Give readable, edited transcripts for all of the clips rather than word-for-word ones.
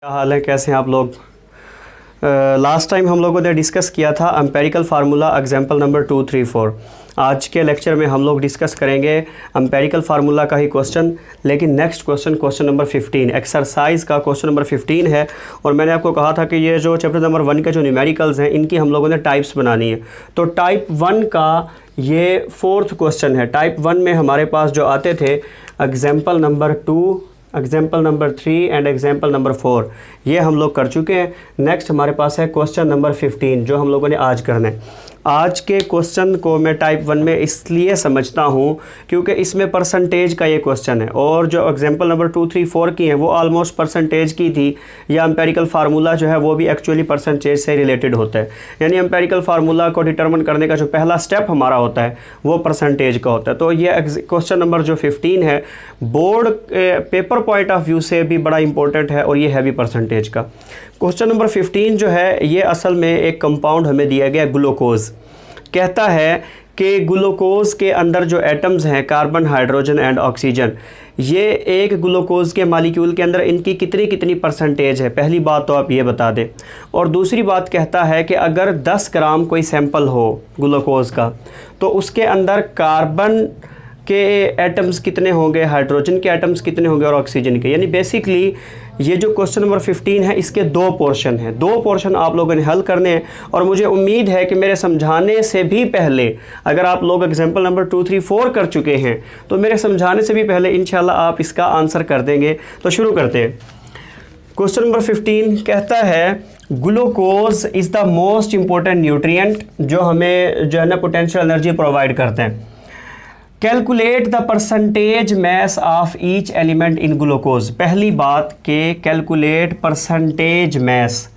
क्या हाल है, कैसे हैं आप लोग। लास्ट टाइम हम लोगों ने डिस्कस किया था एम्पेरिकल फार्मूला एग्जाम्पल नंबर 2, 3, 4। आज के लेक्चर में हम लोग डिस्कस करेंगे एम्पेरिकल फार्मूला का ही क्वेश्चन, लेकिन नेक्स्ट क्वेश्चन नंबर 15 एक्सरसाइज का क्वेश्चन नंबर 15 है। और मैंने आपको कहा था कि ये जो चैप्टर नंबर 1 के जो न्यूमेरिकल्स हैं इनकी हम लोगों ने टाइप्स बनानी है। तो टाइप 1 का ये 4th क्वेश्चन है। टाइप 1 में हमारे पास जो आते थे example number 2, example number 3 and example number 4, ये हम लोग कर चुके हैं। नेक्स्ट हमारे पास है क्वेश्चन नंबर 15 जो हम लोगों ने आज करना है। आज के क्वेश्चन को मैं टाइप 1 में इसलिए समझता हूँ क्योंकि इसमें परसेंटेज का ये क्वेश्चन है, और जो एग्जाम्पल नंबर 2, 3, 4 की हैं वो ऑलमोस्ट परसेंटेज की थी। या एम्पेरिकल फार्मूला जो है वो भी एक्चुअली परसेंटेज से रिलेटेड होता है, यानी एम्पेरिकल फार्मूला को डिटरमिन करने का जो पहला स्टेप हमारा होता है वो परसेंटेज का होता है। तो ये क्वेश्चन नंबर जो 15 है board paper point of view से भी बड़ा इंपॉर्टेंट है, और ये है भी परसेंटेज का। क्वेश्चन नंबर 15 जो है ये असल में एक कंपाउंड हमें दिया गया ग्लूकोज। कहता है कि ग्लूकोज के अंदर जो एटम्स हैं कार्बन, हाइड्रोजन एंड ऑक्सीजन, ये एक ग्लूकोज के मालिक्यूल के अंदर इनकी कितनी कितनी परसेंटेज है। पहली बात तो आप ये बता दें। और दूसरी बात कहता है कि अगर 10 ग्राम कोई सैंपल हो ग्लूकोज का तो उसके अंदर कार्बन के एटम्स कितने होंगे, हाइड्रोजन के एटम्स कितने होंगे और ऑक्सीजन के। यानी बेसिकली ये जो क्वेश्चन नंबर 15 है इसके 2 पोर्शन हैं। 2 पोर्शन आप लोगों ने हल करने हैं, और मुझे उम्मीद है कि मेरे समझाने से भी पहले, अगर आप लोग एग्जाम्पल नंबर 2, 3, 4 कर चुके हैं तो मेरे समझाने से भी पहले इंशाल्लाह आप इसका आंसर कर देंगे। तो शुरू करते हैं। क्वेश्चन नंबर 15 कहता है glucose is the most important nutrient जो हमें जो है ना पोटेंशियल एनर्जी प्रोवाइड करते हैं। Calculate the percentage mass of each element in glucose. पहली बात के कैलकुलेट परसेंटेज मैस,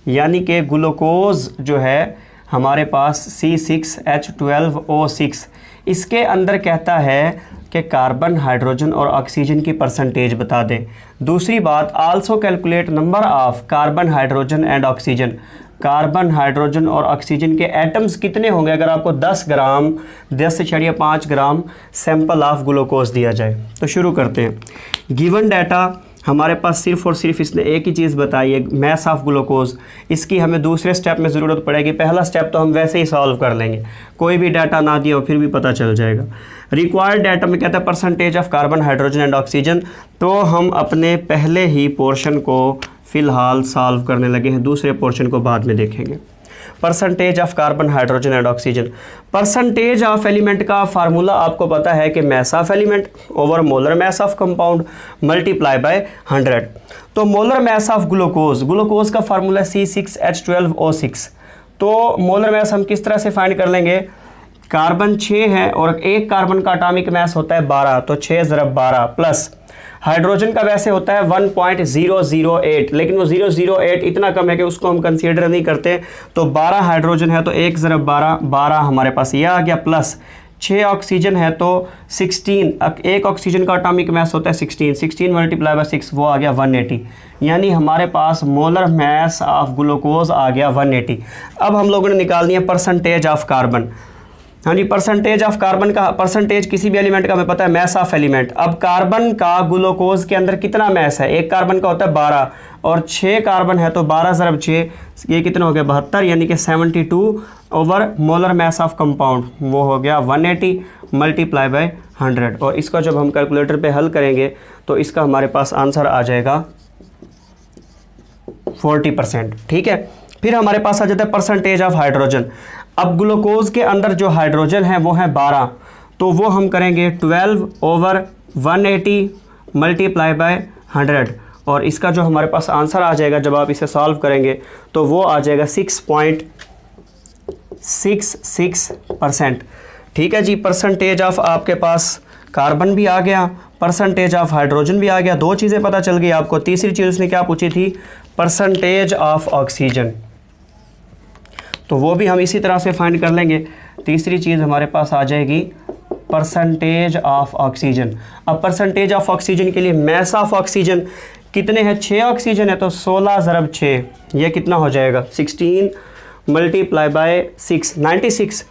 यानी कि ग्लूकोज जो है हमारे पास C6H12O6, इसके अंदर कहता है कि कार्बन, हाइड्रोजन और ऑक्सीजन की परसेंटेज बता दें। दूसरी बात also calculate number of carbon, hydrogen and oxygen. Carbon, hydrogen और ऑक्सीजन के एटम्स कितने होंगे अगर आपको 10 ग्राम 10.5 ग्राम सैंपल ऑफ ग्लूकोज दिया जाए। तो शुरू करते हैं। गिवन डाटा हमारे पास सिर्फ और सिर्फ इसने एक ही चीज़ बताई है, मैस ऑफ ग्लूकोज। इसकी हमें दूसरे स्टेप में ज़रूरत पड़ेगी, पहला स्टेप तो हम वैसे ही सॉल्व कर लेंगे, कोई भी डाटा ना दिया हो फिर भी पता चल जाएगा। रिक्वायर्ड डाटा में कहता है percentage of carbon, hydrogen and oxygen. तो हम अपने पहले ही पोर्शन को फ़िलहाल सॉल्व करने लगे हैं, दूसरे पोर्शन को बाद में देखेंगे। Percentage of carbon, hydrogen and oxygen. Percentage of element का फार्मूला आपको पता है कि mass of element over molar mass of compound multiply by 100। तो molar mass of glucose, glucose का फार्मूला C6H12O6। तो मोलर मैस हम किस तरह से फाइंड कर लेंगे। कार्बन 6 है और एक कार्बन का एटॉमिक मैस होता है 12, तो 6 × 12 प्लस हाइड्रोजन का वैसे होता है 1.008, लेकिन वो 008 इतना कम है कि उसको हम कंसीडर नहीं करते। तो 12 हाइड्रोजन है तो 1 × 12 12 हमारे पास ये आ गया, प्लस 6 ऑक्सीजन है तो 16, एक ऑक्सीजन का एटॉमिक मैस होता है 16 × 6 वो आ गया 180। यानी हमारे पास मोलर मैस ऑफ ग्लूकोज आ गया 180। अब हम लोगों ने निकालनी है परसेंटेज ऑफ कार्बन। हाँ जी, परसेंटेज ऑफ कार्बन का, परसेंटेज किसी भी एलिमेंट का हमें पता है मैस ऑफ एलिमेंट। अब कार्बन का ग्लूकोज के अंदर कितना मैस है, एक कार्बन का होता है 12 और 6 कार्बन है तो 12 × 6 ये कितना हो गया 72, यानी कि 72 over molar mass of compound वो हो गया 180 मल्टीप्लाई बाय 100। और इसका जब हम कैलकुलेटर पे हल करेंगे तो इसका हमारे पास आंसर आ जाएगा 40%। ठीक है। फिर हमारे पास आ जाता है परसेंटेज ऑफ हाइड्रोजन। अब ग्लूकोज के अंदर जो हाइड्रोजन है वो है 12, तो वो हम करेंगे 12 ओवर 180 मल्टीप्लाई बाय 100। और इसका जो हमारे पास आंसर आ जाएगा जब आप इसे सॉल्व करेंगे तो वो आ जाएगा 6.66%। ठीक है जी। परसेंटेज ऑफ आपके पास कार्बन भी आ गया, परसेंटेज ऑफ हाइड्रोजन भी आ गया, 2 चीज़ें पता चल गई आपको। तीसरी चीज़ उसने क्या पूछी थी, परसेंटेज ऑफ ऑक्सीजन, तो वो भी हम इसी तरह से फाइंड कर लेंगे। तीसरी चीज़ हमारे पास आ जाएगी परसेंटेज ऑफ ऑक्सीजन। अब परसेंटेज ऑफ ऑक्सीजन के लिए मैस ऑफ ऑक्सीजन कितने हैं, 6 ऑक्सीजन है तो 16 × 6 ये कितना हो जाएगा 16 मल्टीप्लाई बाय 6 96,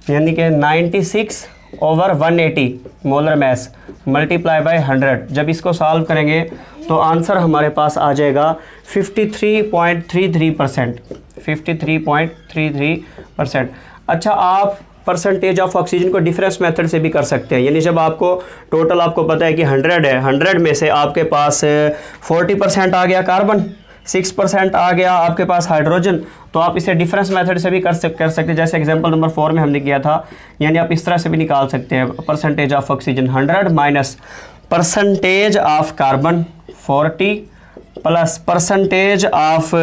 यानी कि 96 over 180 molar mass multiply by 100। जब इसको सॉल्व करेंगे तो आंसर हमारे पास आ जाएगा 53.33%। 53.33%। अच्छा, आप परसेंटेज ऑफ ऑक्सीजन को डिफरेंस मेथड से भी कर सकते हैं, यानी जब आपको टोटल आपको पता है कि 100 है, 100 में से आपके पास 40% आ गया कार्बन, 6% आ गया आपके पास हाइड्रोजन, तो आप इसे डिफरेंस मेथड से भी कर सकते हैं, जैसे एग्जांपल नंबर 4 में हमने किया था। यानी आप इस तरह से भी निकाल सकते हैं, percentage of oxygen 100 minus percentage of carbon 40 plus percentage of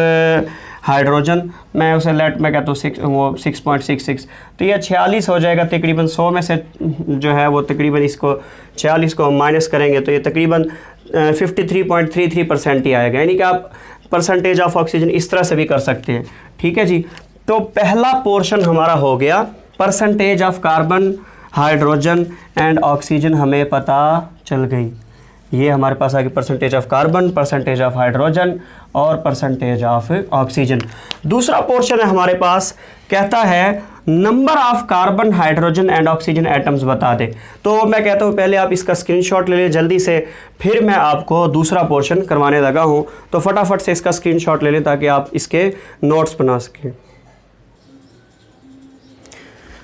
hydrogen, मैं उसे लेट में कहता हूँ 6.66, तो ये 46 हो जाएगा तकरीबन। 100 में से जो है वो तकरीबन इसको 46 को माइनस करेंगे तो ये तकरीबन 53.33% ही आएगा। यानी कि आप परसेंटेज ऑफ ऑक्सीजन इस तरह से भी कर सकते हैं। ठीक है जी, तो पहला पोर्शन हमारा हो गया, percentage of carbon, hydrogen and oxygen हमें पता चल गई। ये हमारे पास आ गई percentage of carbon, percentage of hydrogen और परसेंटेज ऑफ ऑक्सीजन। दूसरा पोर्शन है हमारे पास, कहता है number of carbon, hydrogen and oxygen atoms बता दे। तो मैं कहता हूँ पहले आप इसका स्क्रीनशॉट ले लें जल्दी से, फिर मैं आपको दूसरा पोर्शन करवाने लगा हूँ, तो फटाफट से इसका स्क्रीनशॉट ले लें ताकि आप इसके नोट्स बना सकें।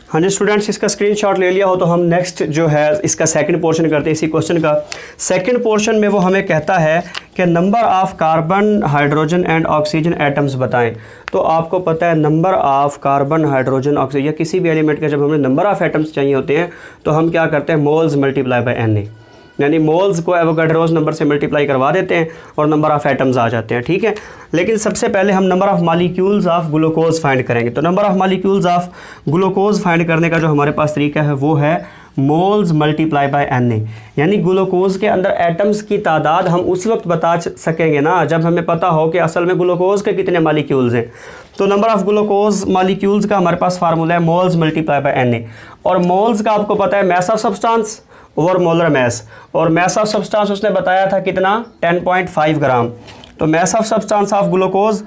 हाँ जी स्टूडेंट्स, इसका स्क्रीनशॉट ले लिया हो तो हम नेक्स्ट जो है इसका सेकंड पोर्शन करते हैं। इसी क्वेश्चन का सेकंड पोर्शन में वो हमें कहता है कि number of carbon, hydrogen and oxygen atoms बताएं। तो आपको पता है number of carbon, hydrogen, oxygen या किसी भी एलिमेंट का जब हमें नंबर ऑफ एटम्स चाहिए होते हैं तो हम क्या करते हैं, मोल्स मल्टीप्लाई बाय Na, यानी मोल्स को एवोगाड्रोस नंबर से मल्टीप्लाई करवा देते हैं और नंबर ऑफ़ एटम्स आ जाते हैं। ठीक है, लेकिन सबसे पहले हम number of molecules of glucose find करेंगे। तो number of molecules of glucose find करने का जो हमारे पास तरीका है वो है मोल्स मल्टीप्लाई बाय Na, यानी ग्लूकोज के अंदर एटम्स की तादाद हम उस वक्त बता सकेंगे ना जब हमें पता हो कि असल में ग्लूकोज के कितने मॉलिक्यूल्स हैं। तो नंबर ऑफ़ ग्लूकोज मॉलिक्यूल्स का हमारे पास फार्मूला है मोल्स मल्टीप्लाई बाय Na, और मोल्स का आपको पता है mass of substance over molar mass, और मैस ऑफ सब्सटेंस उसने बताया था कितना, 10.5 ग्राम। तो mass of substance of glucose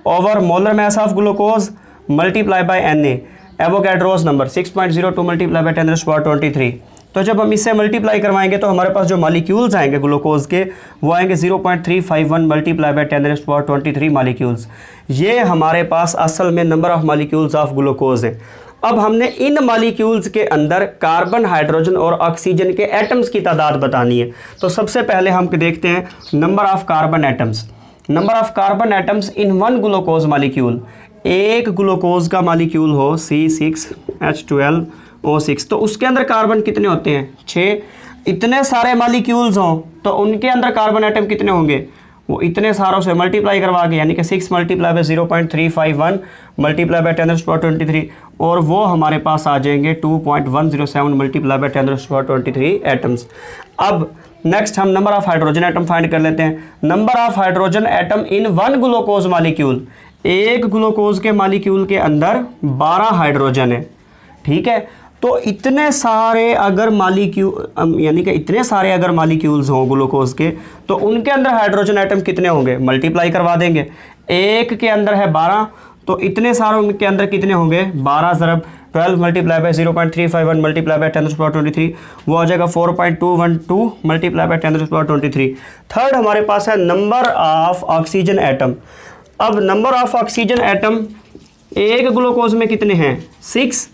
over molar mass of glucose multiply by Na, Avogadro's number 6.02 multiply by 10⁻23। तो जब हम इससे मल्टीप्लाई करवाएंगे तो हमारे पास जो मॉलिक्यूल्स आएंगे ग्लूकोज के वो आएंगे 0.351 मल्टीप्लाई बाय 10⁻23 मॉलिक्यूल्स। ये हमारे पास असल में number of molecules of glucose है। अब हमने इन मॉलिक्यूल्स के अंदर कार्बन, हाइड्रोजन और ऑक्सीजन के एटम्स की तादाद बतानी है। तो सबसे पहले हम देखते हैं number of carbon atoms. Number of carbon atoms in one glucose molecule, एक ग्लूकोज का मॉलिक्यूल हो C6H12O6 तो उसके अंदर कार्बन कितने होते हैं, 6। इतने सारे मॉलिक्यूल्स हों तो उनके अंदर कार्बन एटम कितने होंगे, वो इतने सारों से मल्टीप्लाई करवा के, यानी कि 6 मल्टीप्लाई बाय 0.351 मल्टीप्लाई बाय 10⁻23, और वो हमारे पास आ जाएंगे 2.107 मल्टीप्लाई बाय 10⁻23 एटम्स। अब नेक्स्ट हम number of hydrogen atom find कर लेते हैं। Number of hydrogen atom in one glucose molecule, एक ग्लूकोज के मॉलिक्यूल के अंदर 12 हाइड्रोजन है। ठीक है, तो इतने सारे अगर मॉलिक्यूल, यानी कि इतने सारे अगर मॉलिक्यूल्स हों ग्लूकोज के तो उनके अंदर हाइड्रोजन एटम कितने होंगे, मल्टीप्लाई करवा देंगे। एक के अंदर है 12 तो इतने सारों के अंदर कितने होंगे, 12 ज़रब 12 मल्टीप्लाई बाय 0.351 मल्टीप्लाई बाय 10⁻23, वो आ जाएगा 4.212 मल्टीप्लाई बाय 10⁻23। थर्ड हमारे पास है नंबर ऑफ ऑक्सीजन एटम। अब नंबर ऑफ ऑक्सीजन एटम एक ग्लूकोज में कितने हैं, 6।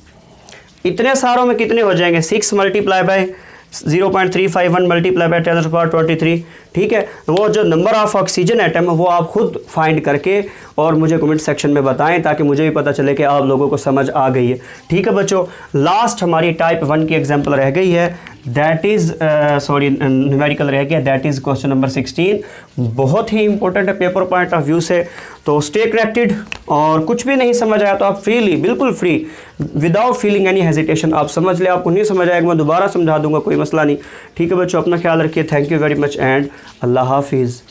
इतने सारों में कितने हो जाएंगे, 6 मल्टीप्लाई बाय 0.351 मल्टीप्लाई बाय 10⁻23। ठीक है, वो जो नंबर ऑफ ऑक्सीजन एटम है वो आप खुद फाइंड करके और मुझे कमेंट सेक्शन में बताएं ताकि मुझे भी पता चले कि आप लोगों को समझ आ गई है। ठीक है बच्चों, लास्ट हमारी टाइप 1 की एग्जांपल रह गई है, दैट इज़ न्यूमेरिकल रह गया, दैट इज़ क्वेश्चन नंबर 16। बहुत ही इंपॉर्टेंट है पेपर पॉइंट ऑफ व्यू से, तो स्टे कनेक्टेड। और कुछ भी नहीं समझ आया तो आप फ्रीली, बिल्कुल free, without feeling any hesitation आप समझ ले। आपको नहीं समझ आएगा मैं दोबारा समझा दूंगा, कोई मसला नहीं। ठीक है बच्चों, अपना ख्याल रखिए। Thank you very much and अल्लाह हाफिज़।